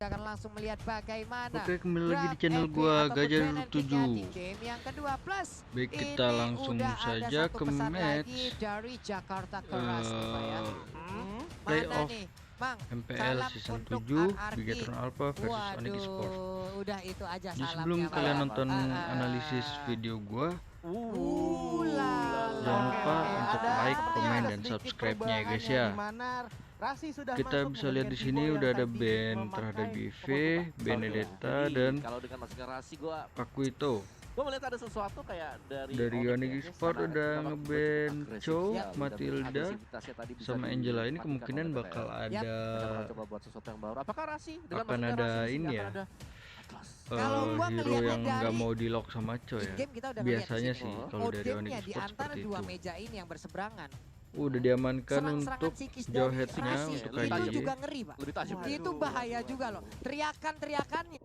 akan langsung melihat bagaimana. Oke, kembali lagi di channel gua Gajah 7. Di game yang kedua plus. Baik, kita Ini langsung udah ada saja satu ke pesan lagi match dari Jakarta Keras nih Pak ya. Mana playoff nih Bang? MPL Salam season untuk 7 RRQ. Bigatron Alpha versus Onyx Esports. Udah itu aja Jadi salamnya sebelum Pak. kalian nonton analisis video gua, Lala. jangan lupa untuk ada like, komen, dan sedikit subscribe-nya ya guys perubahannya ya. di mana Rasi sudah Kita masuk bisa lihat di sini mengganti udah Bo ada yang tadi band memakai terhadap BV, popol Benedetta, Jadi, dan kalau dengan masuknya Rasi Pakuito. gue melihat ada sesuatu kayak dari Onyx ya, Esports karena udah memang ngeband agresif Cho, sekali, dan Matilda, agresivitasnya tadi bisa sama Angela. Ini dimanfaatkan kemungkinan oleh bakal BTR. ada Mereka bakal coba buat sesuatu yang baru. Apakah Rasi dengan akan masuknya ada Rasi di sini ini akan ya, ada Atlas? Kalau gua hero ngelihatnya yang nggak dari mau di lock sama Cho ya. game kita udah Biasanya ngeliat di sih sini. kalau dari Onyx Modemnya di Esports antara seperti dua itu. meja ini yang berseberangan. Udah diamankan Serangan-serangan untuk psikis jauh dari headnya Rasi untuk lebih itu tajam. juga ngeri Pak. Lebih tajam. Itu bahaya juga loh. Teriakan-teriakannya.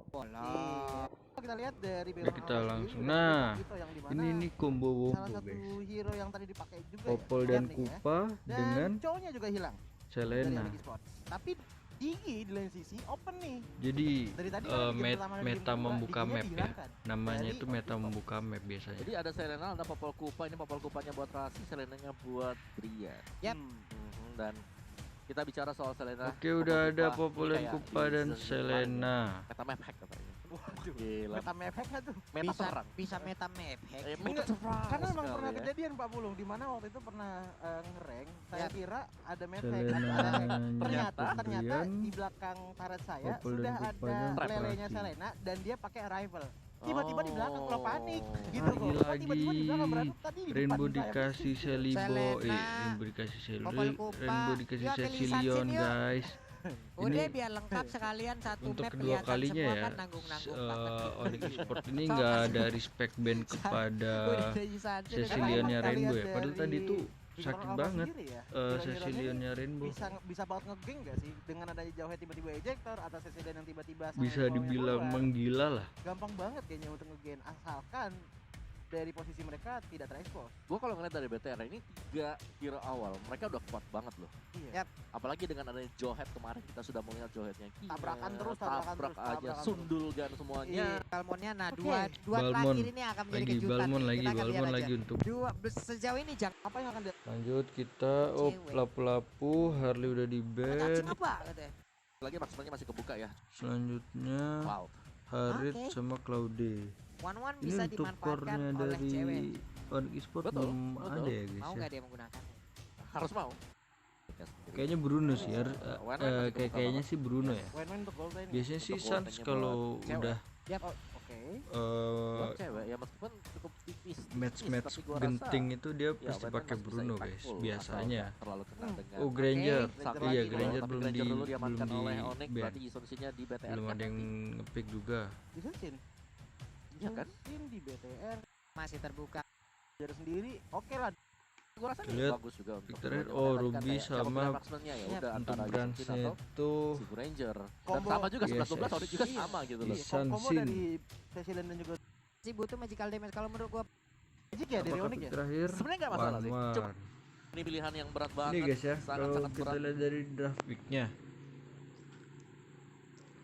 Kita lihat dari Oke, kita Awal langsung. sendiri, Nah, Pakuito yang dimana ini combo salah wombo satu guys. hero yang tadi dipakai juga Popol ya, dan Sterling ya. Kupa Dan dengan cowoknya juga hilang dari Selena. Onyx Esports. Tapi Digi di lain sisi open nih. Jadi Dari tadi kan di game pertama dan meta game kedua, membuka Diginya map ya. dihilangkan Namanya dari itu Onyx meta Esports. membuka map biasanya. Jadi ada Selena, ada Popol Kupa. Ini Popol Kupanya buat Rasi, Selenanya buat Brian. Yap. Dan kita bicara soal Selena. Oke, udah ada Kupa. Popol Ini dan kayak Kupa di dan season Selena. Meta map hack katanya. Waduh, Gila. meta mepek kan tuh. Meta Bisa perang. bisa meta map hack. Meta perang Karena memang sekali pernah ya. kejadian Pak Pulung di mana waktu itu pernah ngerank. Saya Yap. kira ada mepek. Selena Ternyata Brian, di belakang turret saya Popol sudah dan ada Kupanya lelenya Rasi. Selena dan dia pakai arrival. Tiba-tiba di belakang lo panik Oh. gitu Lagi kok. Tiba-tiba di belakang lagi berantem tadi di Rainbow depan saya. dikasih Selibo, Selena, Rainbow dikasih Popol Kupa. Rainbow dikasih Yuk, pilih Cecilion Sunsin, yuk. guys. Udah Ini biar lengkap sekalian satu untuk map kedua kelihatan kalinya semua ya, kan nanggung-nanggung banget. Onyx Esports ini nggak ada respect band kepada Udah jadi Sunsin, udah Cecilionnya Karena emang Rainbow ya. kalian Padahal tadi dari tuh Bigatron sakit Alpha banget sendiri ya, hero-heronya ini Cecilionnya Rainbow. bisa banget ngegeng gak sih dengan adanya jauhnya tiba-tiba ejector atau Cecilion yang tiba-tiba sampai Bisa bawahnya dibilang keluar. menggila lah. Gampang banget kayaknya untuk ngegen asalkan dari posisi mereka tidak terekspos. Gue kalau ngeliat dari BTR ini 3 hero awal, mereka udah kuat banget loh. Iya. Yap. Apalagi dengan adanya Johead kemarin kita sudah melihat Joheadnya gila. Tabrakan terus, tabrak tabrakan terus, aja, tabrakan sundulgan semuanya. Iya. Balmonnya nah Oke. dua Balmon terakhir ini akan menjadi lagi, kejutan. Balmon nih. lagi, Kita akan lihat Balmon aja. lagi untuk Dua sejauh ini jangan Apa yang akan dia lanjut kita. Oh, Cewek. lapu-lapu Harley udah di cacing ban. apa katanya. Lagi maksimalnya masih kebuka ya. Selanjutnya Wow. Harit Oke. sama Claude. One Ini bisa untuk dimanfaatkan core-nya oleh dari cewek. Onyx Esports Betul, belum betul. ada ya guys Mau ya. nggak dia menggunakannya? Harus mau. Kayaknya Bruno sih ya. Wan masih kebuka Kayaknya banget. sih Bruno ya. win-win untuk gold lane? Biasanya sih Untuk Sans gold kalau cewek. udah Oh, oke. Buat cewek ya meskipun cukup tipis. match-match tapi gua genting rasa, itu dia ya, pasti Wan pakai masih bisa Bruno guys impactful biasanya. asal terlalu kena dengan Oh Granger, Granger iya lagi. Granger tapi belum Granger di dulu diamankan belum oleh di Onyx, ban, berarti Isonsinya di BTR belum kan ada yang nanti. ngepick juga. Disensin. Iya kan? Disensin di BTR Masih terbuka. dari sendiri. Oke lah. Gua rasa Lihat, ini bagus juga untuk pick terakhir, keduanya. oh, Tadi kan Ruby kayak siapa sama pilihan marksman-nya ya Iya, udah Untuk antara branchnya Isonsin atau itu si Ranger. Dan Combo. sama juga Yes, 11-12 Onyx juga Iya. sama gitu loh. Yes. Combo Sansin. dari Cecilion dan juga Sih butuh magical damage kalau menurut gua. Magic ya dari apakah Onyx pick ya. terakhir Sebenarnya nggak masalah sih. One-one. Cuma ini pilihan yang berat banget. Ini guys ya, kalau sangat-sangat kita berat. lihat dari draft picknya,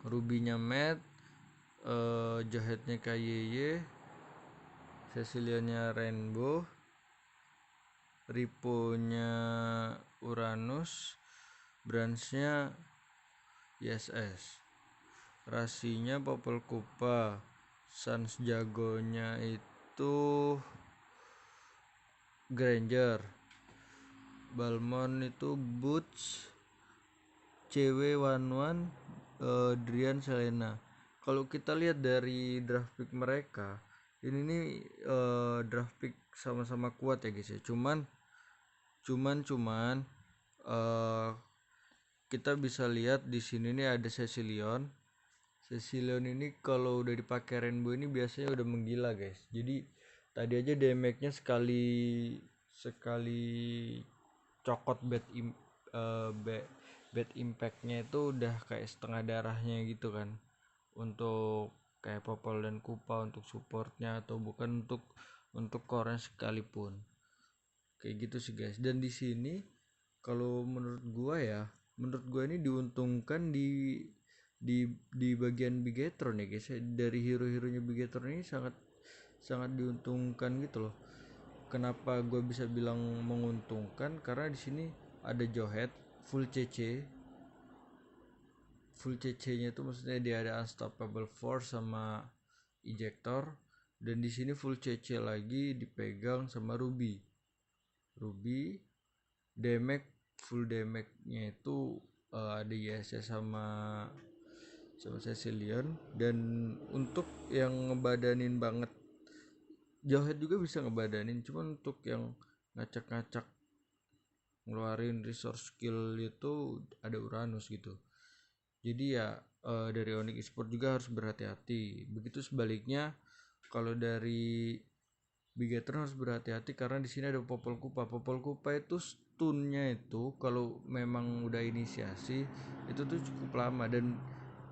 Ruby-nya Matt, Jahetnya KYY, Cecilion-nya Rainbow, Ripo-nya Uranus, Branch-nya YSS, Rasinya Popol Kupa, Sans jagonya itu Granger, Balmon itu Boots, CW One, Drian Selena. Kalau kita lihat dari draft pick mereka, ini nih draft pick sama-sama kuat ya guys ya. Cuman kita bisa lihat di sini nih ada Cecilion. Cecilion ini kalau udah dipakai Rainbow ini biasanya udah menggila guys. Jadi tadi aja damage-nya sekali cokot bad impact-nya itu udah kayak setengah darahnya gitu kan. Untuk kayak Popol dan Kupa untuk supportnya atau bukan untuk core sekalipun. Kayak gitu sih guys. Dan di sini kalau menurut gua ini diuntungkan di di bagian Bigetron ya guys ya. Dari hero-heronya Bigetron ini sangat diuntungkan gitu loh. Kenapa gue bisa bilang menguntungkan? Karena di sini ada Johead full CC-nya itu maksudnya dia ada Unstoppable Force sama Ejector, dan di sini full CC lagi dipegang sama Ruby full damage-nya itu ada ISS sama Cecilion. Dan untuk yang ngebadanin banget, Jawhead juga bisa ngebadanin, cuman untuk yang ngacak-ngacak ngeluarin resource skill itu ada Uranus gitu. Jadi ya dari Onyx Esports juga harus berhati-hati. Begitu sebaliknya kalau dari Bigetron harus berhati-hati karena di sini ada Popol Kupa itu stunnya itu kalau memang udah inisiasi itu tuh cukup lama, dan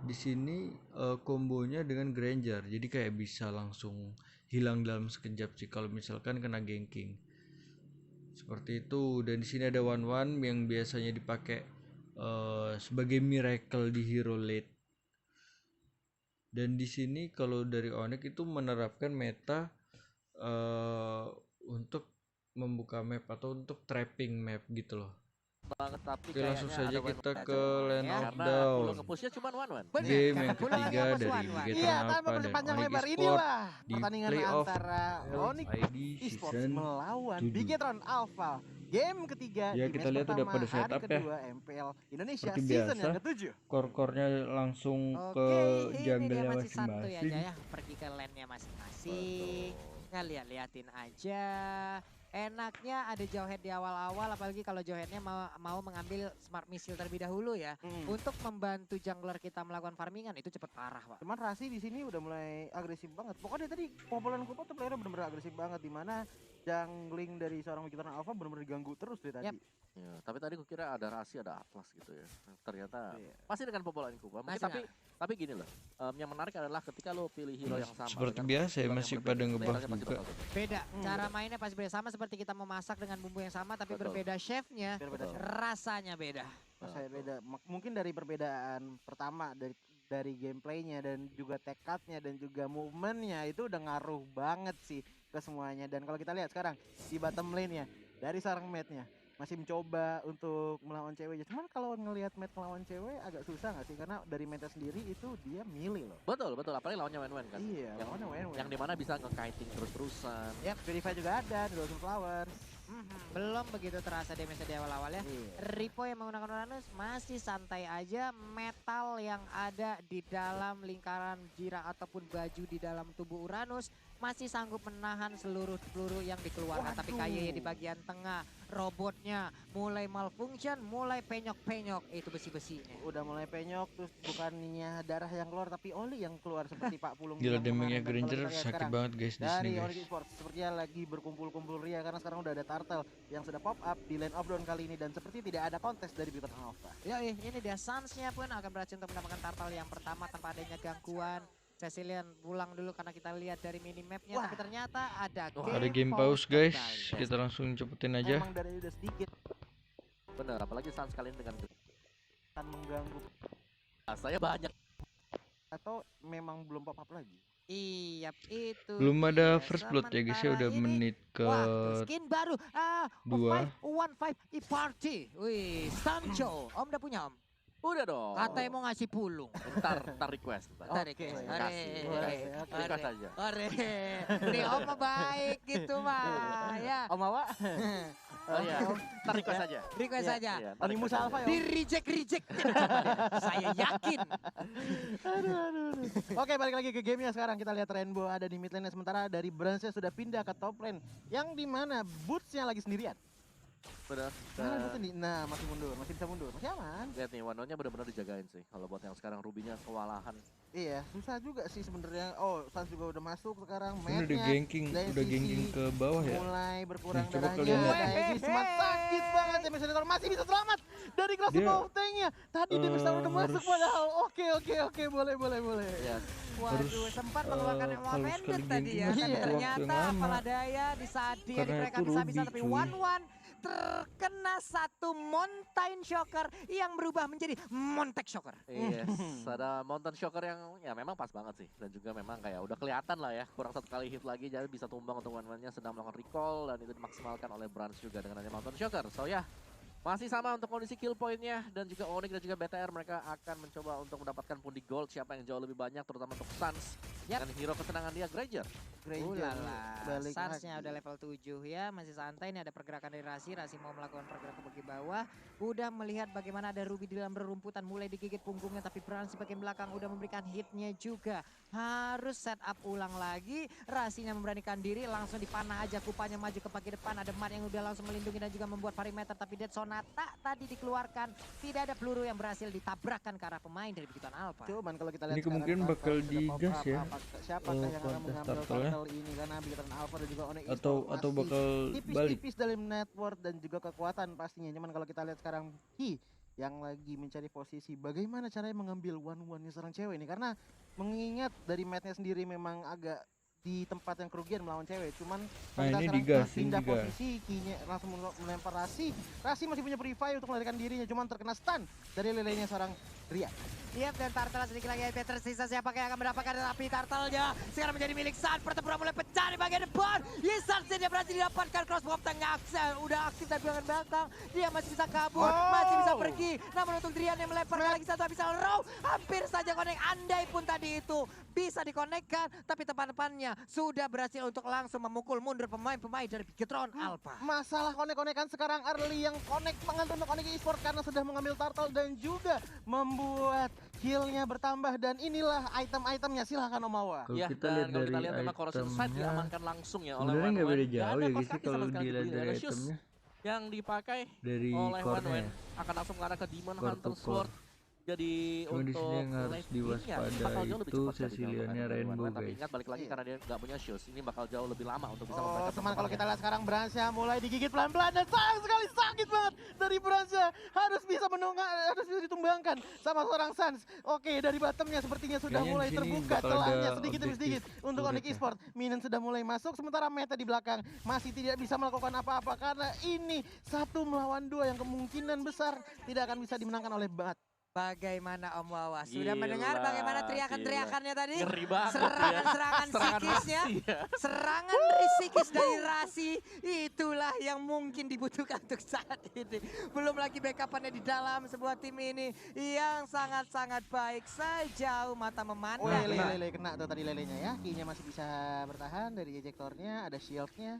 di sini kombonya dengan Granger, jadi kayak bisa langsung hilang dalam sekejap sih kalau misalkan kena ganking seperti itu. Dan di sini ada One yang biasanya dipakai sebagai miracle di hero late. Dan di sini kalau dari Onyx itu menerapkan meta untuk membuka map atau untuk trapping map gitu loh. Banget, tapi Oke, langsung saja ada kita one-one ke aja. Land Ya. of Karena Dawn. pulau nge-pushnya cuma one-one. Game yang Pulang ketiga ya, Mas dari Wan. Bigetron Iya, Alpha tanpa dan panjang Onyx lebar Esports inilah di pertandingan playoff antara Onyx LID Esports season melawan 7. Bigetron Alpha. Game ketiga Ya, di kita match lihat udah pertama pada hari setup ya. kedua MPL Indonesia Seperti season biasa. yang ke-7. Core-nya langsung ke Oke, ini dia jungle-nya masih santuy aja masing-masing. ya, pergi ke lane-nya masing-masing. Ngeliat-liatin aja. Enaknya ada Jawhead di awal-awal, apalagi kalau Jawheadnya mau mengambil smart missile terlebih dahulu ya. Untuk membantu jungler kita melakukan farmingan itu cepet parah, Pak. Cuman Rasi di sini udah mulai agresif banget. Pokoknya tadi Popolan Kupa tuh playernya bener-bener agresif banget, dimana jungling dari seorang Bigetron Alpha bener-bener diganggu terus dari tadi. Yap. Ya, tapi tadi gue kira ada rahasia, ada Atlas gitu ya. Ternyata Iya. pasti dengan Popolan Kupa. Mungkin Masih tapi gini loh. Yang menarik adalah ketika lo pilih hero yang sama. Seperti dengan biasa ya, hero yang masih berbeda, pada ngebuff playernya pasti juga. bakal beda. Beda, cara betul. mainnya pasti beda. Sama seperti kita memasak dengan bumbu yang sama tapi Betul. berbeda chefnya, Berbeda Betul. rasanya beda. Saya beda. Mungkin dari perbedaan pertama dari gameplaynya dan juga tekadnya dan juga movementnya itu udah ngaruh banget sih ke semuanya. Dan kalau kita lihat sekarang di bottom lane-nya dari sarang mate-nya masih mencoba untuk melawan cewek. Cuman kalau ngelihat mate melawan cewek agak susah nggak sih? Karena dari mate sendiri itu dia milih loh. Betul, apalagi lawannya Wen kan. Iya, yang, lawannya Wen-Wen. yang dimana bisa nge-kiting terus-terusan. Ya, Verify juga ada di Dolphin Flowers. Belum begitu terasa damage di awal-awal ya. Iya. Ripo yang menggunakan Uranus masih santai aja. Metal yang ada di dalam lingkaran jira ataupun baju di dalam tubuh Uranus masih sanggup menahan seluruh peluru yang dikeluarkan. Tapi Waduh. KYY di bagian tengah, robotnya mulai malfunction, mulai penyok-penyok itu besi-besinya. Udah mulai penyok, terus bukannya darah yang keluar tapi oli yang keluar seperti Pak Pulung. Gila, bilang damage-nya kemarin. Dan kalau Granger kita lihat sakit sekarang, banget guys di sini dari guys. Onyx Esports sepertinya lagi berkumpul-kumpul ria karena sekarang udah ada Turtle yang sudah pop up di Land of Dawn kali ini, dan seperti tidak ada kontes dari Bigetron Alpha. Yoi, ini dia Suns-nya pun akan berhasil untuk mendapatkan turtle yang pertama tanpa adanya gangguan. Cecilian pulang dulu karena kita lihat dari minimapnya, Wah. tapi ternyata ada Ada game pause guys, kembali. kita langsung cepetin aja. Emang dari udah sedikit Bener, apalagi Sans kalian dengan akan mengganggu saya banyak. atau memang belum pop up lagi. Iya, itu Belum ada dia. first blood ya guys ya, Sementara udah ini, menit ke wah, skin baru. 2. 15 e-party. Wih, Sancho. Om udah punya Om? Udah dong. Katanya mau ngasih pulung. Ntar request. Ntar Oke, request. kasih. Oke, Request aja. Ore, nih Om mah baik gitu mah. Ya, Om Awa, Oh iya, ntar request aja. request Iya, aja. Iya, ntar Onimus request Alpha aja. ya. Di reject. Saya yakin. Aduh. Oke, balik lagi ke gamenya sekarang. Kita lihat Rainbow ada di mid lane, sementara dari Branch sudah pindah ke top lane. Yang dimana Boots-nya lagi sendirian. Bener. Mana Boots ini? Nah, masih mundur, masih bisa mundur, masih aman. Lihat nih, Wanonya bener-bener dijagain sih. Kalau buat yang sekarang Rubinya kewalahan. Iya, susah juga sih sebenarnya. Oh, Sans juga udah masuk sekarang. Ini udah Mate-nya ganking, dari udah sisi ganking ke bawah ya. mulai berkurang Nih, coba darahnya. kalian lihat. Daisy Smart sakit banget ya, Messenger masih bisa selamat dari Cross Dia, Tank-nya. Tadi dia bisa udah masuk harus- padahal. Oke, boleh. Iya. Waduh, sempat mengeluarkan kalau Emerald Bandit sekali tadi ya. ganking Tapi iya. ternyata Waktu yang lama. Paladaya di saat dia Karena mereka itu bisa-bisa Ruby, tapi cuy. one terkena satu Mountain Shocker yang berubah menjadi Montek Shocker. Yes, ada Mountain Shocker yang ya memang pas banget sih. Dan juga memang kayak udah kelihatan lah ya, kurang satu kali hit lagi jadi bisa tumbang untuk one-one-nya, sedang melakukan recall dan itu dimaksimalkan oleh Brans juga dengan adanya Mountain Shocker. So ya, masih sama untuk kondisi kill point-nya dan juga Onyx dan juga BTR mereka akan mencoba untuk mendapatkan pundi gold siapa yang jauh lebih banyak terutama untuk Suns. Yap. Dan hero kesenangan dia Granger. Ulala, balik Suns-nya lagi. udah level 7 ya, masih santai. Ini ada pergerakan dari Rasi mau melakukan pergerakan ke bawah. Udah melihat bagaimana ada Ruby di dalam rerumputan, mulai digigit punggungnya, tapi Brans di bagian belakang udah memberikan hitnya juga. Harus set up ulang lagi, Rasinya memberanikan diri, langsung dipanah aja kupanya maju ke bagian depan. Ada Mat yang udah langsung melindungi dan juga membuat perimeter, tapi Dead Sonata tadi dikeluarkan. Tidak ada peluru yang berhasil ditabrakkan ke arah pemain dari Bigton Alpha. Cuman kalau kita lihat Ini kemungkinan sekarang bakal Turtle sudah pop digas up. ya, Siapakah yang akan kontes mengambil Turtle-nya. Turtle ini karena Bigton Alpha dan juga Onyx atau Esports masih bakal balik. tipis-tipis dalam network dan juga kekuatan pastinya. Cuman kalau kita lihat sekarang Ki yang lagi mencari posisi bagaimana caranya mengambil one-one serang cewek ini, karena mengingat dari matchnya sendiri memang agak di tempat yang kerugian melawan cewek. Cuman Nah, kita ini sekarang digas, ini pindah digas. posisi, Ki-nya langsung melempar Rasi masih punya Purify untuk melarikan dirinya, cuman terkena stun dari lelenya seorang Ria. Yap, dan Turtle sedikit lagi HP tersisa, siapa yang akan mendapatkan, tapi Turtle-nya sekarang menjadi milik Sun. Pertempuran mulai pecah di bagian depan. Yisan dia berhasil didapatkan, crossbow tengah udah aktif dari belakang belakang. Dia masih bisa kabur, masih bisa pergi. Namun untuk Drian yang melemparkan lagi satu, habis row. Hampir saja connect, andai pun tadi itu bisa dikonekkan, tapi tepan-tepannya sudah berhasil untuk langsung memukul mundur pemain-pemain dari Bigetron Alpha. Masalah konek-konekan sekarang early yang connect banget untuk Onyx Esports karena sudah mengambil turtle dan juga membuat heal-nya bertambah, dan inilah item-itemnya, silahkan Om Awa. Kalau Ya, kita dan lihat kalau kita dari lihat memang Corrosion Sight itemnya, diamankan langsung ya oleh sebenarnya nggak One-One. beda Nggak jauh ada ya cost guys sih kaki kalau sama sekali dilihat dibeli. dari Ada shoes itemnya yang dipakai dari oleh core-nya. One-One akan langsung mengarah ke Demon Core to Hunter core. Sword. Jadi Cuma di untuk sini yang harus late diwaspada game-nya bakal jauh lebih itu cepat dari Cecilianya One-One. Rainbow, Tapi guys. ingat balik lagi Iya. karena dia nggak punya shoes, ini bakal jauh lebih lama untuk bisa Oh, memperbaiki teman kalau kita performanya. lihat sekarang Bransnya mulai digigit pelan-pelan dan sayang sekali sakit banget dari Bransnya. Harus bisa harus bisa ditumbangkan sama seorang Suns. Oke, dari bottomnya sepertinya sudah Kayaknya mulai di sini terbuka bakal celahnya ada sedikit demi sedikit objektif untuk turret Onyx ya. Esports. Minion sudah mulai masuk, sementara Meta di belakang masih tidak bisa melakukan apa-apa karena ini 1 melawan 2 yang kemungkinan besar tidak akan bisa dimenangkan oleh Bat. Bagaimana Om Wawa? Sudah Gila, mendengar bagaimana teriakan-teriakannya tadi? Ngeri banget Serangan-serangan ya. Serangan psikisnya. Rasi ya. Serangan psikis dari Rasi. Itulah yang mungkin dibutuhkan untuk saat ini. Belum lagi backupannya di dalam sebuah tim ini yang sangat-sangat baik. Sejauh mata Oh, memandang. lele kena tuh tadi lelenya ya. Kinya masih bisa bertahan dari ejektornya, ada shieldnya.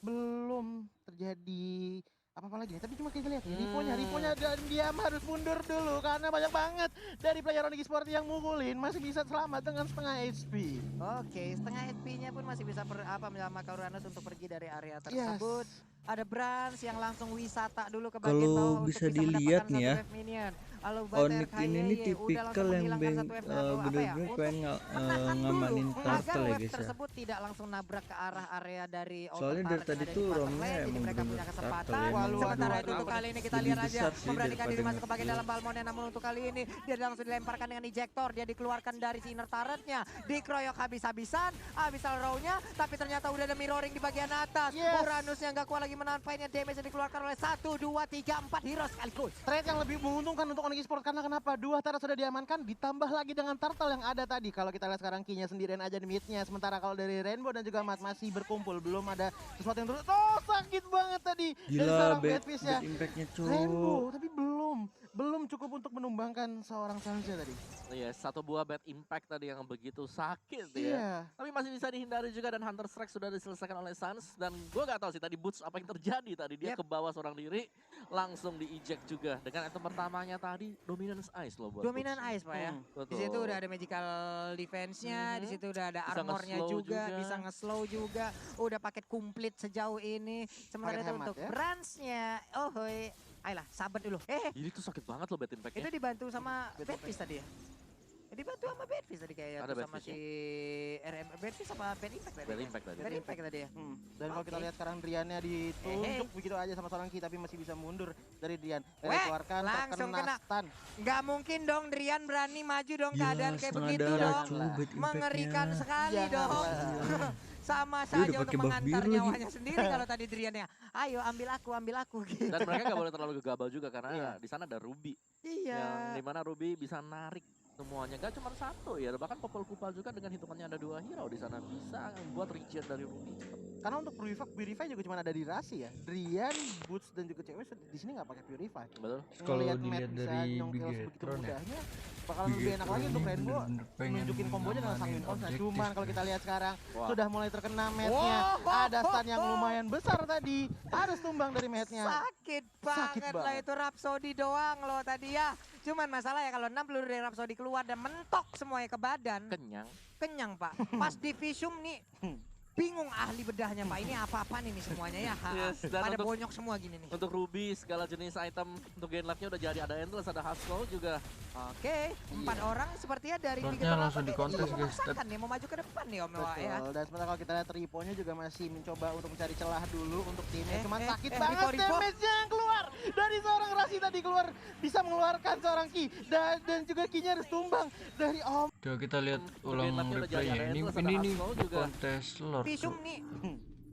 Belum terjadi apa-apa lagi nih, tapi cuma kita lihat Rivonya dan dia harus mundur dulu karena banyak banget dari player Onyx Esports yang mukulin, masih bisa selamat dengan setengah HP. Oke, setengah HP-nya pun masih bisa menyelamatkan Uranus untuk pergi dari area Yes. tersebut. Ada Brans yang langsung wisata dulu ke bagian Kalau bawah untuk bisa bisa dilihat mendapatkan nih ya, satu wave minion. Lalu Onyx BTR ini nih udah langsung tipikal yang menghilangkan satu wave bener-bener untuk pengen menahan ngamanin dulu agar turtle ya wave guys ya. tersebut tidak langsung nabrak ke arah area dari Soalnya dari tadi tuh romnya jadi emang mereka punya bener-bener kesempatan. turtle ya, emang Sementara lebih- itu untuk kali ini kita lebih lihat aja besar sih memberanikan diri daripada masuk ke bagian nge-kill. dalam balmonnya, namun untuk kali ini dia langsung dilemparkan dengan ejector, dia dikeluarkan dari si inner turretnya, dikeroyok habis-habisan, habis row-nya, tapi ternyata udah ada mirroring di bagian atas. Yes. Uranusnya nggak kuat lagi menahan fight-nya, damage yang dikeluarkan oleh 1, 2, 3, 4 hero sekaligus. Trade yang lebih menguntungkan untuk Onyx Esports karena kenapa? 2 turret sudah diamankan, ditambah lagi dengan turtle yang ada tadi. Kalau kita lihat sekarang Kinya sendirian aja di mid-nya, sementara kalau dari Rainbow dan juga Mat masih berkumpul, belum ada sesuatu yang sakit banget tadi dari Gila, seorang bad Badfish ya. impact-nya Rainbow, cuk. tapi belum cukup untuk menumbangkan seorang Sansa tadi. Iya, satu buah bad impact tadi yang begitu sakit ya. Iya. Tapi masih bisa dihindari juga dan Hunter Strike sudah diselesaikan oleh Suns. Dan gue gak tahu sih tadi Boots apa yang terjadi tadi. Dia Yep. ke bawah seorang diri, langsung di-eject juga. Dengan item pertamanya tadi, Dominance Ice loh buat Dominan Boots. Ice Pak ya. Betul. Di situ udah ada magical defense-nya, di situ udah ada Bisa armornya nge-slow juga, juga. bisa nge-slow juga, udah paket komplit sejauh ini. Sementara Paket itu hemat untuk ya. Brans-nya, oh hoi, ayolah sabar dulu. Ini tuh sakit banget loh bad impact-nya. Itu dibantu sama Badfish tadi ya? Dibantu sama Bedfish tadi kayaknya Ada tuh sama Bedfish si RM Bedfish apa Bad Impact tadi. Bad Impact tadi. Bad Impact tadi ya. Dan kalau kita Oke. lihat sekarang Driannya ditunjuk begitu aja sama seorang Ki tapi masih bisa mundur dari Drian. Dan Weh, dikeluarkan langsung terkena kena. stun. Nggak mungkin dong Drian berani maju dong Gila, keadaan kayak setengah begitu darah, dong. cu, bad impact-nya. Mengerikan sekali Jangan dong. lah. Sama Dia saja udah untuk pakai buff mengantar biru lagi. nyawanya sendiri kalau tadi Driannya. Ayo ambil aku gitu. Dan mereka nggak boleh terlalu gegabah juga karena Iya. di sana ada Ruby. Iya. Yang dimana Ruby bisa narik semuanya, gak cuma satu ya, bahkan Popol Kupal juga dengan hitungannya ada 2 hero di sana bisa membuat regen dari Ruby. Karena untuk Purify juga cuma ada di Rasi ya. Drian, Boots dan juga cewek di sini nggak pakai Purify. Betul. Kalau Ngelihat dilihat Matt bisa dari nyongkel sebegitu Bigetron ya, mudahnya, bakalan lebih enak lagi untuk Rainbow nunjukin kombonya dengan Sanguine Onslaught. Cuman kalau kita lihat sekarang Wah. sudah mulai terkena Matt-nya. Ada stun yang lumayan besar tadi. Harus tumbang dari Matt-nya. Sakit banget lah banget. itu Rhapsody doang loh tadi ya. Cuman masalah ya kalau 6 peluru dari Rhapsody keluar dan mentok semuanya ke badan. Kenyang Pak. Pas di Visum nih bingung ahli bedahnya Pak. Ini apa-apaan ini semuanya ya. Yes, dan Pada untuk- bonyok semua gini nih. Untuk Ruby segala jenis item untuk gain life-nya udah jadi, ada Endless, ada Hustle juga. Oke, 4 orang sepertinya dari Slotnya Bigetron langsung apa, dikontes, kayaknya juga guys. memaksakan nih mau maju ke depan nih Om Wah ya. Betul. Dan sementara kalau kita lihat Ripo-nya juga masih mencoba untuk mencari celah dulu untuk timnya. Cuman sakit Ripo, banget Ripo. damage-nya yang keluar dari seorang Rasi tadi keluar. Bisa mengeluarkan seorang Ki. Dan juga Ki-nya harus tumbang dari Om. Coba kita lihat ulang Gain life-nya udah jadi, replaynya. ada Ini Endless, ini ada nih Hustle juga. kontes Lord. Visum nih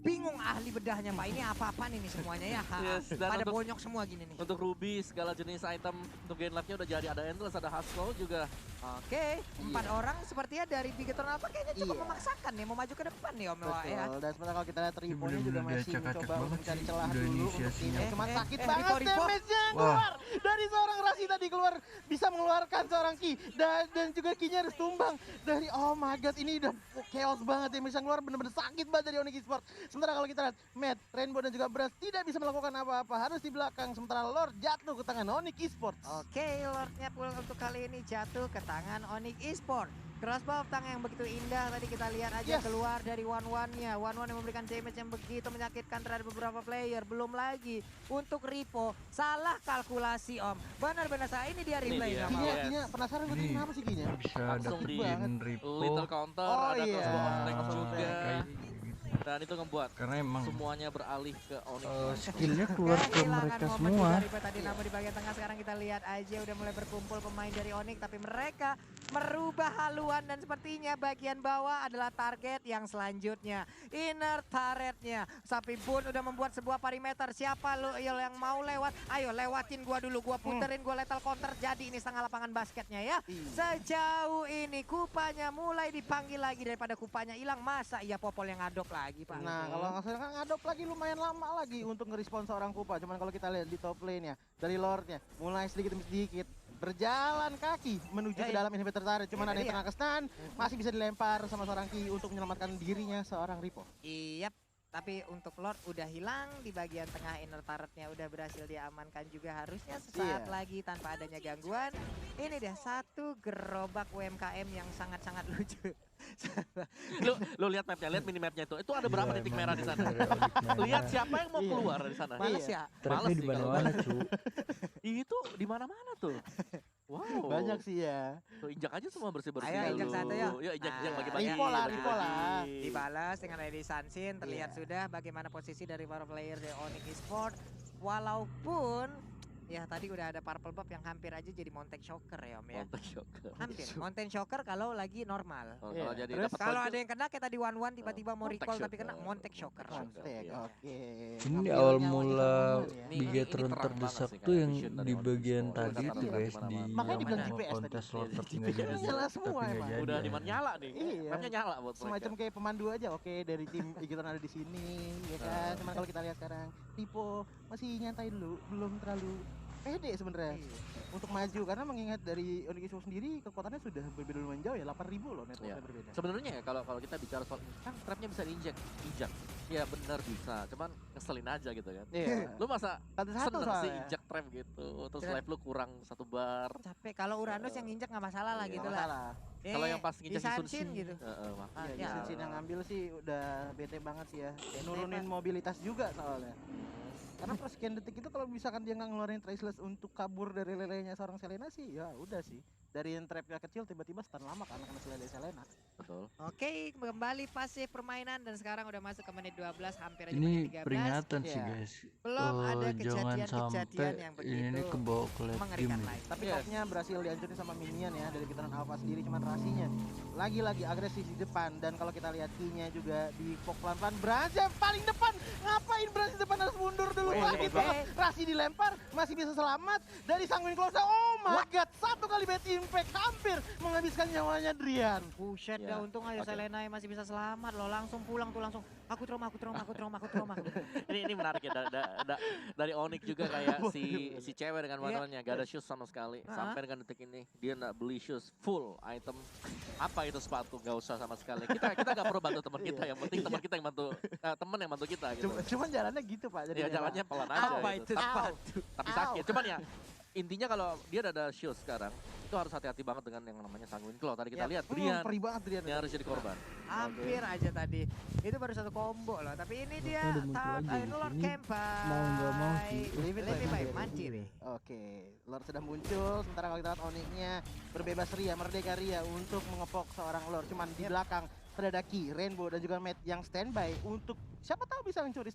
bingung ahli bedahnya Pak. Ini apa-apaan ini semuanya ya. Yes, dan Pada untuk- bonyok semua gini nih. Untuk Ruby segala jenis item untuk gain life-nya udah jadi, ada Endless, ada Hustle juga. Oke, 4 orang sepertinya dari Bigetron apa kayaknya cukup Iya. memaksakan nih mau maju ke depan nih Om Wah ya. Betul. Dan sementara kalau kita lihat Ripo-nya juga bener-bener masih diacak-acak mencoba untuk banget mencari sih. celah Udah dulu untuk inisiasinya. timnya. Cuman sakit Ripo, banget Ripo. damage-nya yang Wah. keluar dari seorang Rasi tadi keluar. Bisa mengeluarkan seorang Ki. Dan juga Ki-nya harus tumbang dari oh my god, ini udah chaos banget yang bisa keluar, bener-bener sakit banget dari Onyx Esports. Sementara kalau kita lihat Matt, Rainbow dan juga Brass tidak bisa melakukan apa-apa, harus di belakang. Sementara Lord jatuh ke tangan Onyx Esports. Oke, Lordnya pun untuk kali ini jatuh ke tangan Onyx Esports. Crossbow tank yang begitu indah tadi kita lihat aja Yes. keluar dari One-One-nya. One-One yang memberikan damage yang begitu menyakitkan terhadap beberapa player. Belum lagi untuk Ripo, salah kalkulasi Om. Benar-benar salah, ini dia replay dia. nggak mau. Ki-nya, Yes. Ki-nya penasaran gue Ini kenapa sih Ki-nya? bisa Langsung dapetin di Ripo Little counter, Oh ada iya. crossbow on tank Crossbow juga. kayak gitu. Dan itu ngebuat Karena emang semuanya beralih ke Onyx. skillnya keluar ke Kehilangan mereka momen semua. juga Ripo tadi, namun di bagian tengah sekarang kita lihat aja udah mulai berkumpul pemain dari Onyx, tapi mereka merubah haluan dan sepertinya bagian bawah adalah target yang selanjutnya. Inner turretnya. Sapi Bun udah membuat sebuah perimeter. Siapa lo yang mau lewat? Ayo lewatin gua dulu, gua puterin, gua lethal counter. Jadi ini setengah lapangan basketnya ya. Sejauh ini Kupanya mulai dipanggil lagi, daripada Kupanya hilang. Masa iya Popol yang ngadop lagi Pak? Nah, kalau nggak salah kan ngadop lagi lumayan lama lagi untuk ngerespon seorang Kupa. Cuman kalau kita lihat di top lane-nya, dari Lordnya mulai sedikit demi sedikit berjalan kaki menuju Ya, ke iya. dalam inhibitor turret. Cuman Ya, ada yang iya. kena stun, masih bisa dilempar sama seorang Ki untuk menyelamatkan dirinya seorang Ripo. Iya, tapi untuk Lord udah hilang di bagian tengah, inner turretnya udah berhasil diamankan juga harusnya sesaat Iya. lagi tanpa adanya gangguan. Ini dia satu gerobak UMKM yang sangat-sangat lucu. Lu lihat mapnya, lihat minimapnya itu ada berapa Iya, titik emang merah di sana? dari Onyx mana. Lihat siapa yang mau Iya. keluar dari sana. Males Iya. ya? Trapnya Males di sih kalau mana-mana, cu. Itu di mana-mana tuh. Wow. Banyak sih ya. Tuh, injak aja semua bersih-bersih Ayo, injak dulu. satu, yuk. Yuk, injak Nah, bagi-bagi. Ripo lah, bagi-bagi. Ripo lah. Dibalas dengan Lady Sansin, terlihat Iya. sudah bagaimana posisi dari para player dari Onyx Esports. Walaupun ya tadi udah ada Purple Buff yang hampir aja jadi Mountain Shocker ya Om ya. Mountain Shocker. Hampir, Mountain Shocker kalau lagi normal. Oh, Iya. kalau jadi Terus dapat Kalau poin ada yang kena kayak tadi One-One tiba-tiba mau Montek recall tapi kena Shocker. Montek Shocker. Montek, Iya. oke. Ini di Ngambil awal nyawanya mula sama One ya. Ini Bigetron terang terdesak banget sih tuh kayak yang vision dari di Onyx bagian Esports. tadi Kelihatan tuh terang guys, di di mana-mana. Makanya dibilang mau GPS tadi. kontes Lord Iya, tapi nggak jadi. Nyala semua Tapi nggak emang. jadi. Udah di mana nyala nih. Iya. Mapnya nyala buat mereka. Semacam kayak pemandu aja, oke dari tim Igiton ada di sini, ya kan. Cuman kalau kita lihat sekarang, Ripo masih nyantai dulu, belum terlalu pede sebenarnya untuk maju karena mengingat dari Onyx Esports sendiri kekuatannya sudah berbeda lumayan jauh ya, 8.000 loh networknya Iya. berbeda. Sebenarnya ya kalau kita bicara soal kan trapnya bisa diinjek, injak. Ya benar bisa, cuman ngeselin aja gitu kan. Iya. Lu masa Satu-satu seneng sih soalnya. injak trap gitu, terus Kira- live lu kurang 1 bar. Capek kalau Uranus yang nginjek nggak masalah lah Iya, gitu Nggak lah. masalah. Kalau yang pas nginjek disansin Hisunsin gitu. makanya. Iya, ya. Sin yang ngambil sih udah bete banget sih ya. Nurunin mobilitas juga soalnya. Karena per sekian detik itu kalau misalkan dia nggak ngeluarin Traceless untuk kabur dari lelenya seorang Selena sih, ya udah sih. dari yang trapnya kecil tiba-tiba stun lama karena kena skill dari Selena. Betul. Oke, kembali fase permainan dan sekarang udah masuk ke menit 12, hampir aja Ini menit 13. peringatan sih Iya. guys. Belum ada Jangan kejadian-kejadian sampai yang ini begitu kebawa ke late game mengerikan nih. lagi. Tapi Yes. topnya berhasil dihancurin sama minion ya dari Bitoran Alpha sendiri, cuman Rasinya lagi-lagi agresif di depan. Dan kalau kita lihat key-nya juga di poke pelan-pelan. Brans yang paling depan, ngapain Brans di depan, harus mundur dulu. Sakit banget. Rasi dilempar, masih bisa selamat dari Sanguine Close. Oh my god, satu kali bad impact hampir menghabiskan nyawanya Drian. Buset Ya, dah, untung aja oke. Selena yang masih bisa selamat loh, langsung pulang tuh langsung. Aku trauma. Ini menarik ya dari Onyx juga kayak si cewek dengan warnanya gak ada shoes sama sekali. Sampai dengan detik ini dia nggak beli shoes full item. Apa itu sepatu? Gak usah sama sekali. Kita gak perlu bantu teman kita, yang penting teman kita yang bantu, temen yang bantu kita gitu. Cuman jalannya gitu Pak. Ya jalannya pelan aja. Apa gitu. itu sepatu? Tapi sakit. Cuman ya intinya kalau dia ada shoes sekarang itu harus hati-hati banget dengan yang namanya Sanguine Claw. Tadi kita lihat Drian Perih banget Drian. yang harus jadi korban. Hampir aja tadi. Itu baru satu combo loh, tapi ini dia Udah muncul Town lagi di Lord sini. Kempai. Mau nggak mau sih. Leave it Lebih by baik Manciri. Manciri. Oke, Lord sudah muncul. Sementara kalau kita lihat Onyx-nya berbebas ria, merdeka ria untuk mengepok seorang Lord. Cuman di belakang Tadaki, Rainbow dan juga Matt yang standby untuk siapa tahu bisa mencuri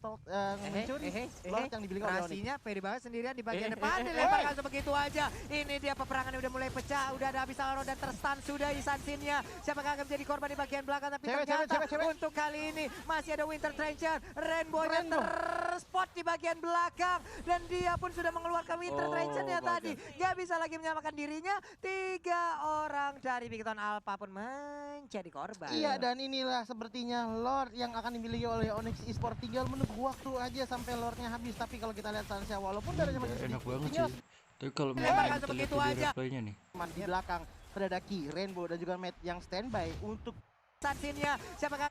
Lord yang dimiliki oleh Onyx. Rasinya pede banget sendirian di bagian Eh, depan, eh, eh, dilemparkan sebegitu aja. Ini dia peperangan udah mulai pecah, udah ada habis Alaro dan terstun sudah Isansinnya. Siapakah akan menjadi korban di bagian belakang, tapi ternyata untuk kali ini masih ada Winter Trencher. Rainbow yang terspot di bagian belakang dan dia pun sudah mengeluarkan Winter Oh Trencher-nya my tadi. Gak bisa lagi menyelamatkan dirinya. 3 orang dari Bigton Alpha pun menjadi korban. Iya, dan inilah sepertinya Lord yang akan dimiliki oleh Onyx Esports. Tinggal menunggu waktu aja sampai Lordnya habis. Tapi kalau kita lihat Sansha, walaupun darahnya masih Enak sedikit, banget tinggal sih. Tapi kalau Dilemparkan misalnya kita lihat sebegitu di aja. replaynya nih. teman di belakang Tadaki, Rainbow dan juga Matt yang standby untuk Isansinnya, siapakah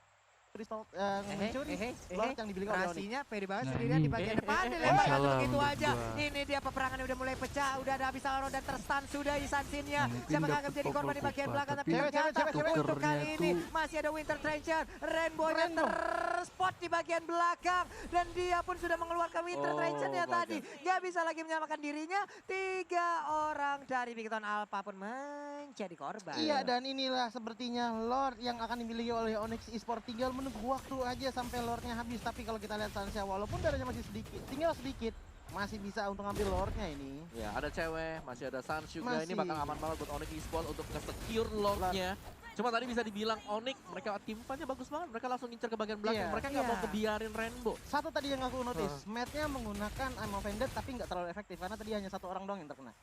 mencuri Lord yang dimiliki oleh Onyx. Rasinya pede banget Nah, sendirian di ini- bagian depan, Salah dilemparkan begitu menurut aja. gua. Ini dia peperangan udah mulai pecah, udah ada habis Alaro dan terstun sudah Isansinnya. Nah, mungkin Siapakah akan dapet menjadi korban di Popo bagian Kupa, belakang, tapi tapi ternyata untuk tukernya kali ini tuh- masih ada Winter Trencher. Rainbow yang terspot di bagian belakang dan dia pun sudah mengeluarkan Winter Oh Trencher-nya my tadi. Gak bisa lagi menyelamatkan dirinya. 3 orang dari Bigton Alpha pun menjadi korban. Iya, dan inilah sepertinya Lord yang akan dimiliki oleh Onyx Esports. Tinggal menunggu waktu aja sampai Lordnya habis. Tapi kalau kita lihat Sansha, walaupun darahnya masih sedikit, tinggal sedikit, masih bisa untuk ngambil Lordnya ini. Ya ada cewek, masih ada Sans juga. Ini Masih. bakal aman banget buat Onyx Esports untuk nge-secure Lordnya. Cuma tadi bisa dibilang Onyx, mereka timpannya bagus banget. Mereka langsung ngincer ke bagian belakang. Iya. Mereka nggak mau Iya. kebiarin Rainbow. Satu tadi yang aku notice, Matt-nya menggunakan I'm Offended tapi nggak terlalu efektif karena tadi hanya satu orang doang yang terkena.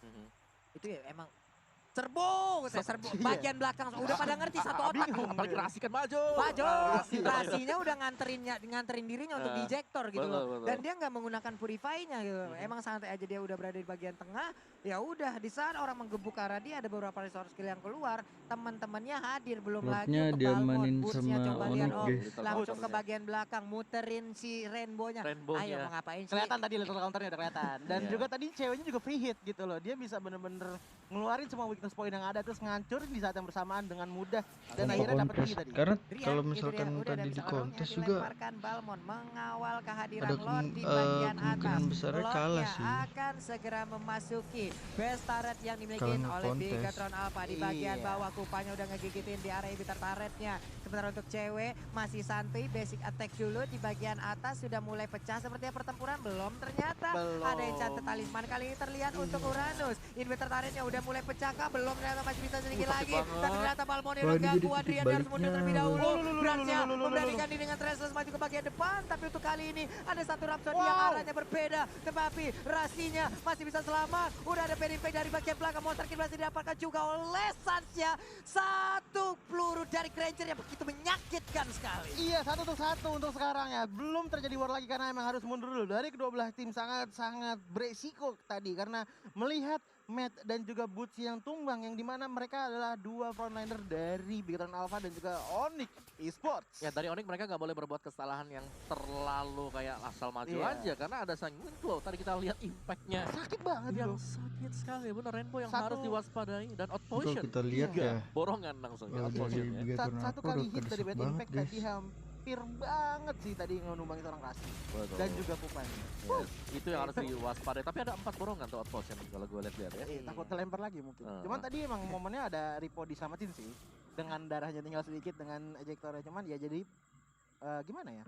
Itu ya emang serbu, Iya. bagian belakang udah pada ngerti satu otak. Bingung. Apalagi Rasi kan maju. Maju, Rasi. Rasinya udah nganterin dirinya untuk Eh, dijektor gitu betul, loh. betul. Dan dia nggak menggunakan purify-nya gitu. Emang santai aja dia udah berada di bagian tengah. Ya udah di saat orang menggebuk ke arah dia ada beberapa resource skill yang keluar, teman-temannya hadir belum lagi Lordnya untuk diamanin Balmond. Boots-nya sama coba Onyx, lihat Om. guys. Langsung ke bagian belakang muterin si Rainbow-nya. Ayo Rainbow-nya. mau ngapain sih? Kelihatan tadi little counternya udah kelihatan. Dan Iya. juga tadi ceweknya juga free hit gitu loh. Dia bisa bener-bener ngeluarin semua weakness point yang ada terus ngancurin di saat yang bersamaan dengan mudah. Dan Tanpa akhirnya dapat kontes. kill tadi. Karena Drian, kalau itu dia, misalkan udah ada tadi bisa di orangnya kontes juga dilemparkan Balmond mengawal kehadiran ada Lord di bagian atas. kemungkinan besarnya kalah Lordnya sih. akan segera memasuki best turret yang dimiliki Kalau oleh kontes. Bigatron Alpha di bagian Iya. bawah. Kupanya udah ngegigitin di area bitar turretnya. Sementara untuk cewek masih santai, basic attack dulu di bagian atas sudah mulai pecah. Sepertinya pertempuran belum, ternyata Belum. ada enchant talisman kali ini terlihat untuk Uranus. Inverter turretnya udah mulai pecah kah? Belum, ternyata masih bisa sedikit Sakit lagi. banget. Dan ternyata Balmond Wah, udah ini ganggu jadi Adrian titik harus mundur terlebih baliknya. dahulu. Oh, Bransnya memberanikan diri dengan Tresless maju ke bagian depan, tapi untuk kali ini ada satu Rhapsody yang arahnya berbeda. Tetapi Rasinya masih bisa selamat. Udah ada PDP dari bagian belakang, Monster Kill masih didapatkan juga oleh Sansha. Satu peluru dari Granger yang begitu menyakitkan sekali. Iya, 1-1 untuk sekarang ya. Belum terjadi war lagi karena emang harus mundur dulu. Dari kedua belah tim sangat-sangat beresiko tadi karena melihat Matt dan juga Boots yang tumbang yang dimana mereka adalah dua frontliner dari Bigton Alpha dan juga Onyx Esports. Ya dari Onyx mereka nggak boleh berbuat kesalahan yang terlalu kayak asal maju Iya. aja karena ada Sanguine Claw. Tadi kita lihat impactnya Sakit banget yang bro. sakit sekali. Bener Rainbow yang Satu- harus diwaspadai dan kalau outpotion. kita lihat Tiga. ya Borongan langsung ya kalau dari outpotion ya. Bigatron Satu Alpha kali udah hit dari kedesak bad banget impact guys. tadi hampir banget sih tadi ngenumbangin seorang Rasi Betul. dan juga Kupan. Yes. Itu yang harus diwaspadai. Tapi ada 4 borongan tuh outpost yang kalau gue lihat ya. Takut kelempar lagi mungkin. Cuman tadi emang momennya ada Ripo disamatin sih. Dengan darahnya tinggal sedikit dengan ejektornya. Cuman ya jadi gimana ya?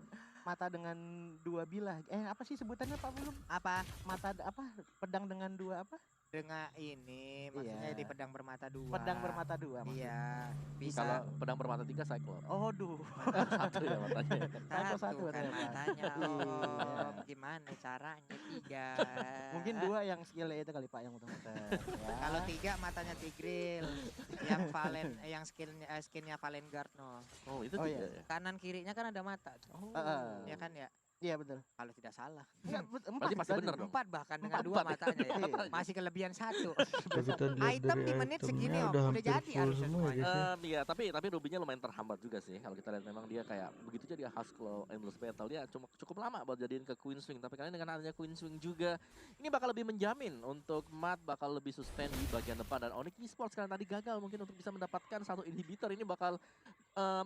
Mata dengan 2 bilah. Apa sih sebutannya Pak belum? Apa? Mata apa? Pedang dengan 2 apa? Dengan ini maksudnya Iya. di pedang bermata 2. Pedang bermata 2 maksudnya. Iya, bisa. Kalau pedang bermata 3 Cyclone. Oh, duh. Satu ya matanya. Satu Satu kan ternyata. matanya. Iya. Oh, gimana caranya 3? Mungkin 2 yang skillnya itu kali Pak yang muter-muter. Ya. Kalau 3 matanya Tigreal, yang yang skinnya Valen Guard no. Oh, itu Oh, 3 iya. ya. Kanan kirinya kan ada mata. Oh. Ya kan ya? Iya betul. Kalau tidak salah. Enggak, 4 Berarti pasti bener dong. 4 bahkan dengan 2 4 ya? matanya ya. Iya. Masih kelebihan 1. Kalau kita lihat Item dari di menit itemnya segini, Om. udah Udah hampir jadi full harusnya semua ya semuanya. guys ya. Iya, tapi Rubinya lumayan terhambat juga sih. Kalau kita lihat memang dia kayak begitu jadi Husklow Endless Battle dia cukup lama buat jadiin ke Queen Swing. Tapi kali ini dengan adanya Queen Swing juga, ini bakal lebih menjamin untuk Matt bakal lebih sustain di bagian depan. Dan Onyx Esports karena tadi gagal mungkin untuk bisa mendapatkan satu inhibitor, ini bakal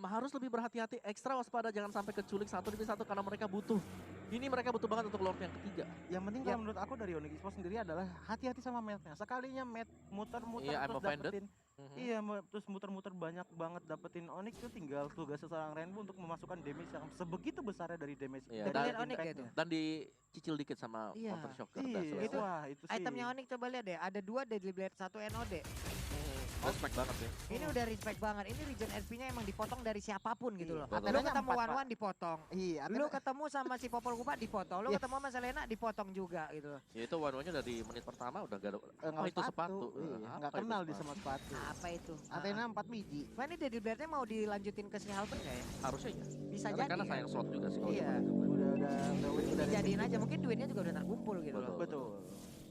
harus lebih berhati-hati, ekstra waspada jangan sampai keculik 1 demi 1 karena mereka butuh. Ini mereka butuh banget untuk Lord yang ketiga. Yang penting kalau menurut aku dari Onyx Esports sendiri adalah hati-hati sama matnya. Sekalinya mat muter-muter Iya, I'm terus offended. dapetin. Iya, terus muter-muter banyak banget dapetin Onyx itu tinggal tugas seorang Rainbow untuk memasukkan damage yang sebegitu besarnya dari damage. Iya, Dan dari lihat Onyx ya impact-nya. Dan dicicil dikit sama Iya. Counter Shocker. Iya, Udah selesai. wah itu sih. Itemnya Onyx coba lihat deh, ada 2 Deadly Blade, 1 NOD. Respect banget sih. Ini udah respect banget. Ini regen SP-nya emang dipotong dari siapapun gitu loh. Betul. Lu Atenanya ketemu 4, Pak. Wan dipotong. Iya, Lu ketemu sama si Popol Kupa dipotong. Lu Yes. ketemu sama Selena dipotong juga gitu loh. Ya itu one-nya dari menit pertama udah gak ada. nggak itu sepatu. Iya, Apa nggak itu kenal di sepatu? sama sepatu. Apa itu? Athena 4 biji. Wah, ini Deadly Blade-nya mau dilanjutin ke si Halberd nggak ya? Harusnya ya. Bisa Karena, jadi karena kan? sayang slot juga sih. kalau Iya. Udah Dijadiin aja, mungkin duitnya juga udah terkumpul gitu loh. Betul.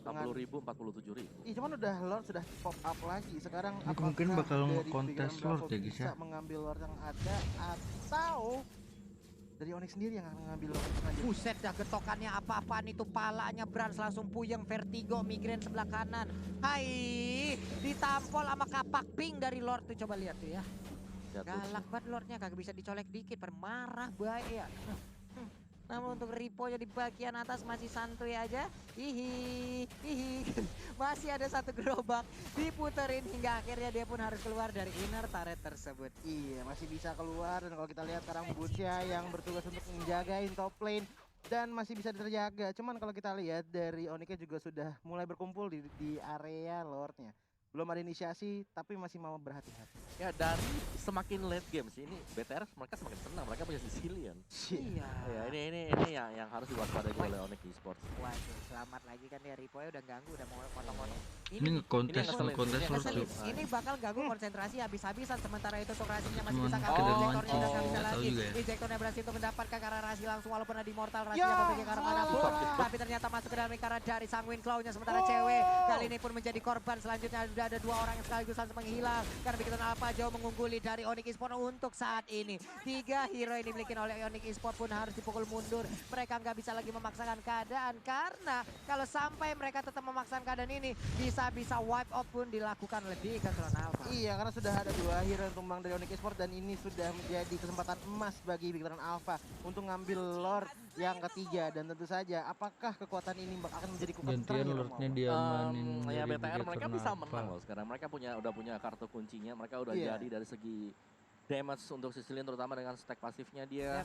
60.000, 47.000. Iya, cuman udah Lord sudah pop up lagi. Sekarang Ini mungkin apakah bakal dari nge-contest Pikiran Lord Bravo ya, guys, bisa ya. mengambil Lord yang ada atau dari Onyx sendiri yang akan mengambil Lord yang ada. Buset dah getokannya apa-apaan itu, palanya Brans langsung puyeng, vertigo, migrain sebelah kanan. Hai, ditampol sama kapak pink dari Lord tuh, coba lihat tuh ya. Jatuh. Galak banget Lordnya, kagak bisa dicolek dikit, permarah baik ya. Namun untuk Ripo di bagian atas masih santuy aja. Hihi, hihi. Masih ada 1 gerobak diputerin hingga akhirnya dia pun harus keluar dari inner turret tersebut. Iya, masih bisa keluar dan kalau kita lihat sekarang Butya yang bertugas untuk menjagain top lane dan masih bisa terjaga. Cuman kalau kita lihat dari Onyxnya juga sudah mulai berkumpul di area Lordnya. Belum ada inisiasi tapi masih mau berhati-hati. Ya dari semakin late game sih ini BTR mereka semakin tenang, mereka punya Sicilian. Iya. Ya ini yang harus diwaspadai juga oleh Onyx Esports. Waduh, selamat lagi kan ya, Ripo udah ganggu, udah mau potong-potong. Ini nge-contest ngeselin, nge-contest ini Lord Ngeselin. tuh. Ini bakal ganggu konsentrasi habis-habisan, sementara itu untuk Rasinya masih Cuman bisa kita kabur, doang injektornya udah nggak bisa nggak tahu lagi. juga ya. Injektornya berhasil untuk mendapatkan karena Rasi langsung walaupun ada immortal, Ya, Rasinya memiliki karena manapun. salah. Tapi ternyata masuk ke dalam lingkaran dari Sanguine Claw-nya, sementara cewek kali ini pun menjadi korban. Selanjutnya sudah ada 2 orang yang sekaligus langsung menghilang. Karena begitu Alpha jauh mengungguli dari Onyx Esports untuk saat ini. 3 hero yang dimiliki oleh Onyx Esports pun harus dipukul mundur. Mereka nggak bisa lagi memaksakan keadaan karena kalau sampai mereka tetap memaksakan keadaan ini bisa-bisa wipe out pun dilakukan oleh Decathlon Alpha. Iya, karena sudah ada 2 hero yang tumbang dari Onyx Esports dan ini sudah menjadi kesempatan emas bagi Bigtron Alpha untuk ngambil Lord yang ketiga dan tentu saja apakah kekuatan ini akan menjadi kekuatan Gantian terakhir Lordnya Om? diamanin Ya dari BTR mereka Bigetron bisa Alpha. menang loh sekarang. Mereka udah punya kartu kuncinya, mereka udah Iya. jadi dari segi damage untuk Sicilian terutama dengan stack pasifnya dia.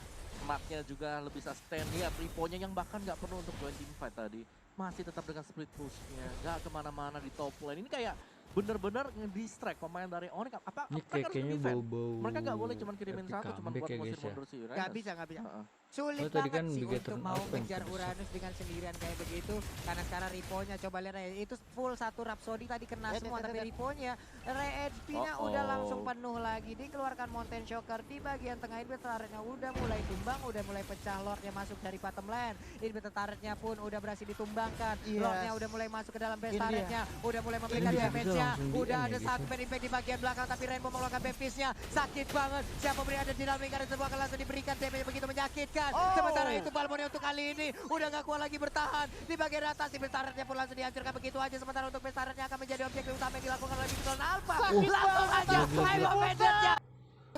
Marknya juga lebih sustain. Lihat Ripo-nya yang bahkan nggak perlu untuk join team fight tadi. Masih tetap dengan split push-nya, nggak kemana-mana di top lane. Ini kayak bener-bener nge-distract pemain dari Onyx. Apa Ini mereka harus kayaknya defend. bau-bau Mereka nggak boleh cuma kirimin epic satu, cuma comeback buat ya, ngusir guys, ya. mundur si Uranus. Nggak bisa, nggak bisa. Heeh. Sulit Oh, tadi banget kan sih Bigetron untuk mau Alpha yang mengejar putus. Uranus dengan sendirian kayak begitu. Karena sekarang Ripo-nya coba lihat aja, itu full 1 Rhapsody tadi kena semua. Tapi Ripo-nya re-HP-nya udah langsung penuh lagi. Dikeluarkan Mountain Shocker di bagian tengah. Ini turretnya udah mulai tumbang, udah mulai pecah. Lordnya masuk dari bottom lane. Ini turretnya pun udah berhasil ditumbangkan. Yes. Lordnya udah mulai masuk ke dalam base Ini dia. turretnya. Udah mulai memberikan dia. damage-nya. Bisa langsung Udah di-end ada ya, guys, satu ya. bad impact di bagian belakang. Tapi Rainbow mengeluarkan Baptiste-nya. Sakit banget. Siapa beri ada di dalam lingkaran sebuah akan langsung diberikan damage begitu menyakitkan. Sementara itu Balmornya untuk kali ini udah gak kuat lagi bertahan di bagian atas. Si Bestaretnya pun langsung dihancurkan begitu aja. Sementara untuk Bestaretnya akan menjadi objek utama yang dilakukan oleh Bigtron Alpha. Langsung aja Gila, gila. Halo Banditnya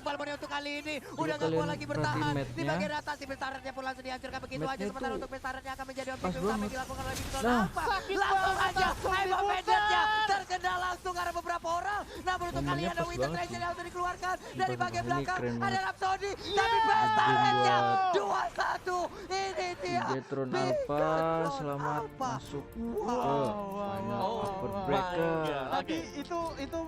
Balmoni untuk kali ini. Coba Udah gak kuat kalian lagi bertahan. perhatiin Di map-nya. bagian atas si Bestaretnya pun langsung dihancurkan begitu aja. Map-nya Sementara tuh untuk Bestaretnya akan menjadi objek pas utama yang banget. dilakukan oleh Big Son Nah. Alpha. Sakit Langsung banget, aja langsung Hype of diputar. Vengeance-nya terkena langsung karena beberapa orang. Namun untuk kali Momennya ada pas Winter banget Treasure sih. yang langsung dikeluarkan. Dari Sumpah, bagian ini belakang keren ada banget. Rhapsody. Tapi Bestaretnya buat 2-1. Ini dia. Bigetron Big Alpha Tron selamat Alpha. masuk ke Wow. final wow, upper wow. bracket. Tadi itu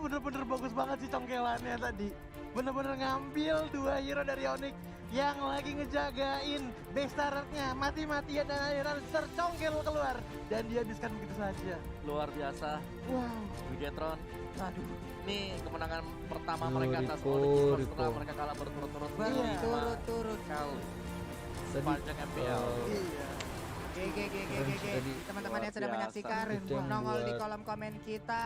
bener-bener bagus banget sih congkelannya tadi. Bener-bener ngambil 2 hero dari Onyx yang lagi ngejagain Bestaretnya mati-matian dan akhirnya tercongkel keluar dan dihabiskan begitu saja. Luar biasa. Wow. Bigetron. Aduh. Ini kemenangan pertama Rico, mereka atas Rico, Onyx Esports Rico. setelah mereka kalah berturut-turut Berturut-turut. kali Tadi sepanjang MPL. Iya. GG. Tadi Teman-teman yang luar sedang biasa. menyaksikan, Itu yang nongol di buat, kolom komen kita.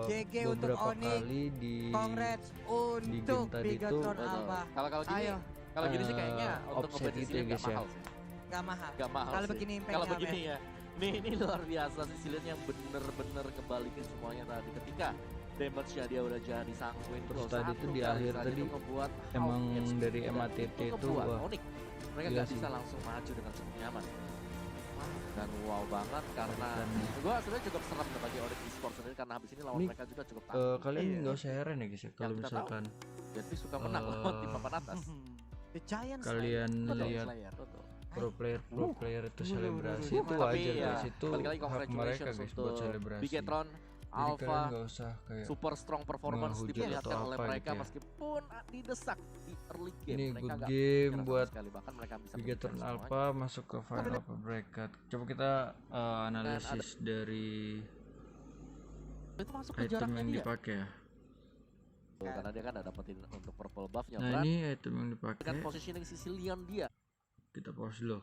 GG untuk beberapa Onyx. kali di Congrats game untuk tadi Bigetron tuh, Alpha. Kalau gini, Ayo, kalau gini sih kayaknya untuk offset kompetisi gitu ya, nggak guys, ya. mahal sih. gak mahal. Gak mahal Kalau sih. begini impact Kalau nggak, begini men. ya. Ini luar biasa sih Sicilian yang bener-bener kebalikin semuanya tadi ketika damage-nya dia udah jadi sanguin Terus goal tadi satu tuh di kali akhir saja tadi itu ngebuat emang Hawkins dari dan MATT itu ngebuat wah, Onyx mereka gila nggak sih. bisa langsung maju dengan cukup nyaman. Dan wow banget karena Dan- gue sebenarnya cukup serem bagi Onyx Esports sendiri karena habis ini lawan Ini, mereka juga cukup Eh, tangguh. kalian Iya. nggak usah heran ya guys ya kalau kita tahu. misalkan Jadi suka menang lawan tim papan atas. The Giant kalian Betul, lihat Slayer. Betul. pro player itu selebrasi Tapi itu Tapi wajar ya, guys, itu balik lagi hak mereka congratulations guys buat untuk selebrasi. Bigetron, Jadi kalian Alpha, nggak usah kayak super strong performance ngehujat diperlihatkan atau oleh apa mereka gitu ya. meskipun didesak di early game. ini mereka good nggak game menyerah sama buat sekali. Bahkan mereka bisa Bigetron mengejar semuanya. Alpha masuk ke final upper bracket. Coba kita analisis dari Itu masuk ke item jaraknya yang dia. dipakai ya. Karena dia kan ada dapetin untuk purple buff-nya. Nah Bran. ini item yang Dengan dipakai, positioning Sicilian dia. kita pause dulu.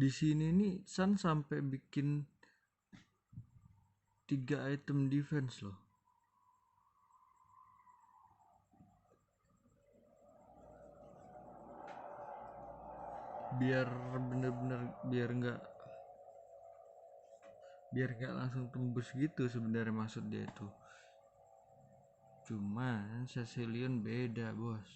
Di sini nih Sun sampai bikin 3 item defense loh. Biar bener-bener biar nggak langsung tembus gitu sebenarnya maksud dia itu. Cuman Sicilian beda bos.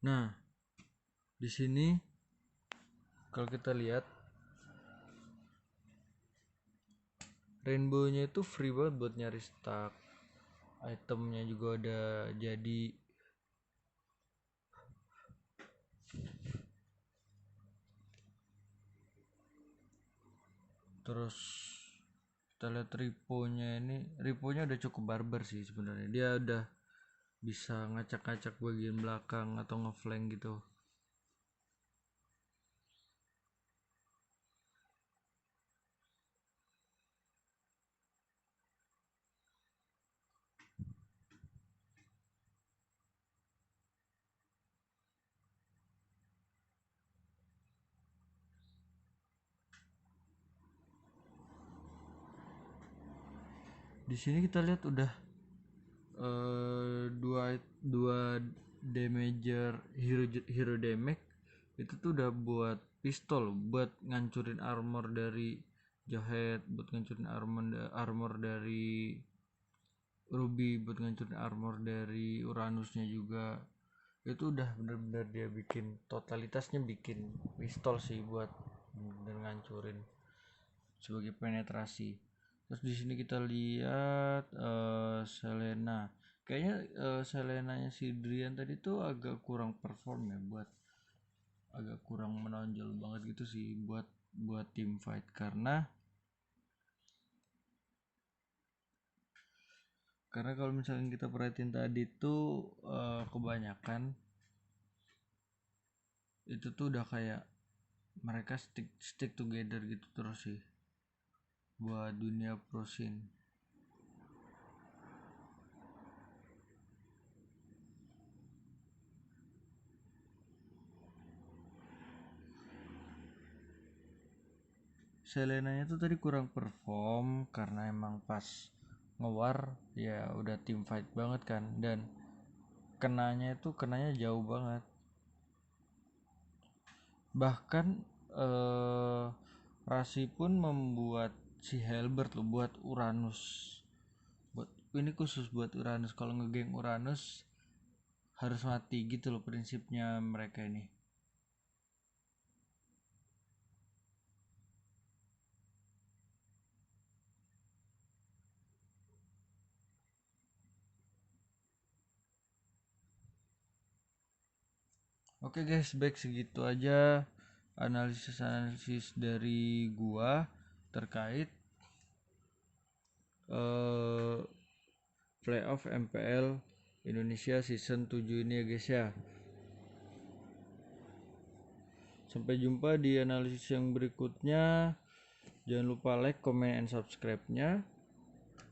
Nah, di sini kalau kita lihat rainbow-nya itu free banget buat nyari stack. Itemnya juga udah jadi. Terus kita lihat riponya udah cukup barbar sih sebenarnya. Dia udah bisa ngacak-ngacak bagian belakang atau ngeflank gitu. Di sini kita lihat udah dua damager hero damage itu tuh udah buat pistol, buat ngancurin armor dari Jawhead, buat ngancurin armor dari Ruby, buat ngancurin armor dari Uranusnya juga. Itu udah bener-bener dia bikin totalitasnya bikin pistol sih buat bener ngancurin sebagai penetrasi. Terus di sini kita lihat Selena. Kayaknya Selenanya si Drian tadi tuh agak kurang perform ya, agak kurang menonjol banget gitu sih buat team fight karena kalau misalnya kita perhatiin tadi tuh kebanyakan itu tuh udah kayak mereka stick together gitu terus sih buat dunia pro scene. Selenanya tuh tadi kurang perform karena emang pas ngewar ya udah team fight banget kan, dan kenanya jauh banget. Bahkan Rasi pun membuat si Halberd loh buat Uranus. Ini khusus buat Uranus. Kalau ngegeng Uranus harus mati gitu loh prinsipnya mereka ini. Oke guys, baik segitu aja analisis dari gua terkait playoff MPL Indonesia season 7 ini ya guys ya. Sampai jumpa di analisis yang berikutnya. Jangan lupa like, comment, and subscribe-nya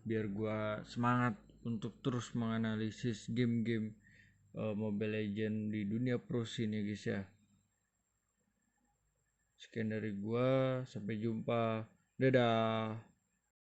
biar gua semangat untuk terus menganalisis game-game Mobile Legends di dunia pro scene ya guys ya. Sekian dari gua, sampai jumpa. Dadah.